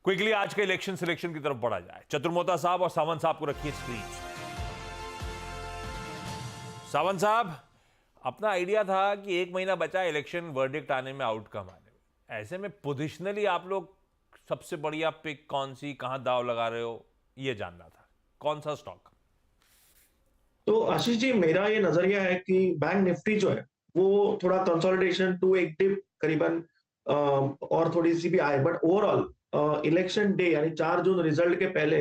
Quickly आज के election selection की तरफ बढ़ा जाए। चतुर्मोता साहब और सावंत साहब को रखिए स्क्रीन। सावंत साहब, अपना आइडिया था कि 1 महीना बचा इलेक्शन वर्डिक्ट आने में, आउटकम आने में, ऐसे में पोजिशनली आप लोग सबसे बढ़िया पिक कौन सी, कहां दाव लगा रहे हो, ये जानना था। कौन सा स्टॉक? तो आशीष जी, मेरा ये नजरिया है कि बैंक निफ्टी जो है वो थोड़ा कंसोलिडेशन टू एक डिप करीबन और थोड़ी सी भी आए, बट ओवरऑल इलेक्शन डे यानी 4 जून रिजल्ट के पहले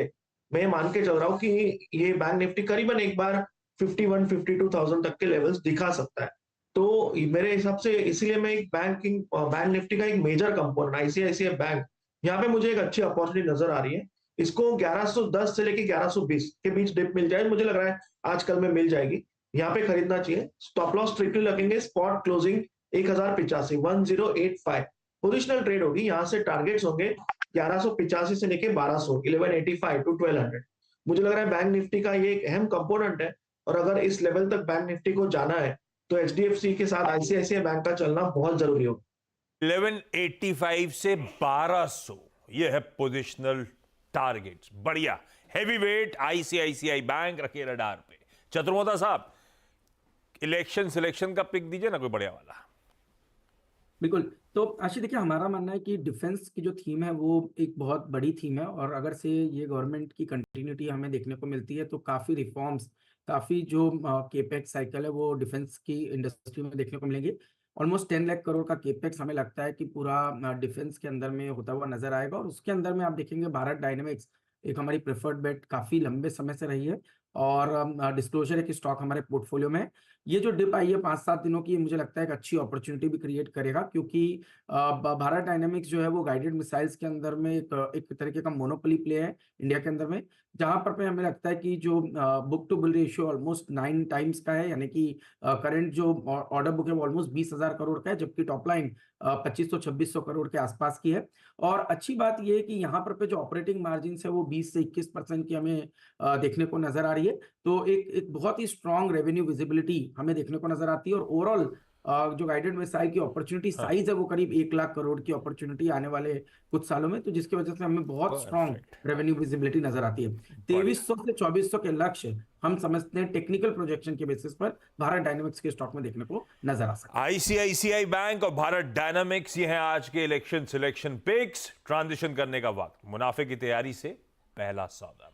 मैं मान के चल रहा हूँ कि ये बैंक निफ्टी करीबन एक बार 51-52,000 तक के लेवल्स दिखा सकता है। तो मेरे हिसाब से इसीलिए मैं एक बैंक निफ्टी का एक मेजर कंपोनेंट आईसीआईसीआई बैंक, यहाँ पे मुझे एक अच्छी अपॉर्चुनिटी नजर आ रही है। इसको 1110 से लेके 1120 के बीच डिप मिल जाए, मुझे लग रहा है आजकल में मिल जाएगी। यहाँ पे खरीदना चाहिए। स्टॉप लॉस स्ट्रिक्टली लगेंगे, स्पॉट क्लोजिंग 1085 1085। पोजिशनल ट्रेड होगी, यहाँ से टारगेट्स होंगे 1185 से लेके 1200 1185 टू 1200। मुझे लग रहा है बैंक निफ्टी का ये एक अहम कंपोनेंट है, और अगर इस लेवल तक बैंक निफ्टी को जाना है तो एचडीएफसी के साथ आईसीआईसीआई बैंक का चलना बहुत जरूरी होगा। 1185 से 1200, ये है पोजिशनल टारगेट्स। बढ़िया, हैवी वेट आईसीआईसीआई बैंक रखिए रडार पे। चतुर्मोता साहब, इलेक्शन सिलेक्शन का पिक दीजिए ना कोई बढ़िया वाला। बिल्कुल। तो आशीष, देखिए, हमारा मानना है कि डिफेंस की जो थीम है वो एक बहुत बड़ी थीम है, और अगर से ये गवर्नमेंट की कंटिन्यूटी हमें देखने को मिलती है तो काफी रिफॉर्म्स, काफी जो केपेक्स साइकिल है वो डिफेंस की इंडस्ट्री में देखने को मिलेंगे। ऑलमोस्ट 10 लाख करोड़ का केपेक्स हमें लगता है कि पूरा डिफेंस के अंदर में होता हुआ नजर आएगा, और उसके अंदर में आप देखेंगे भारत डायनेमिक्स एक हमारी प्रेफर्ड बेट काफी लंबे समय से रही है, और डिस्क्लोजर है कि स्टॉक हमारे पोर्टफोलियो में है। ये जो डिप आई है 5-7 दिनों की, मुझे लगता है एक अच्छी अपॉर्चुनिटी भी क्रिएट करेगा, क्योंकि भारत डायनेमिक्स जो है वो गाइडेड मिसाइल्स के अंदर में एक तरीके का मोनोपोली प्ले है इंडिया के अंदर में, जहां पर पे हमें लगता है कि जो book to bill ratio almost 9 times का है, यानी कि करंट जो ऑर्डर बुक है वो ऑलमोस्ट 20,000 करोड़ का है, जबकि टॉप लाइन 2500-2600 करोड़ के आसपास की है। और अच्छी बात यह है कि यहाँ पर पे जो ऑपरेटिंग मार्जिन है वो 20 से 21% की हमें देखने को नजर आ रही है। तो एक बहुत ही स्ट्रॉन्ग रेवेन्यू विजिबिलिटी हमें देखने को नजर आती है, और ओवरऑल जो गाइडेड मिसाइल की अपॉर्चुनिटी हाँ, साइज है वो करीब 1 लाख करोड़ की अपॉर्चुनिटी आने वाले कुछ सालों में, तो जिसकी वजह से हमें बहुत स्ट्रॉन्ग परफेक्ट। रेवेन्यू विजिबिलिटी नजर आती है। बढ़िया। 2300 से 2400 के लक्ष्य हम समझते हैं टेक्निकल प्रोजेक्शन के बेसिस पर भारत डायनेमिक्स के स्टॉक में देखने को नजर आ सकता है। आईसीआईसीआई बैंक और भारत डायनामिक्स, ये हैं आज के इलेक्शन सिलेक्शन पिक्स। ट्रांजिशन करने का वक्त, मुनाफे की तैयारी से पहला सौदा।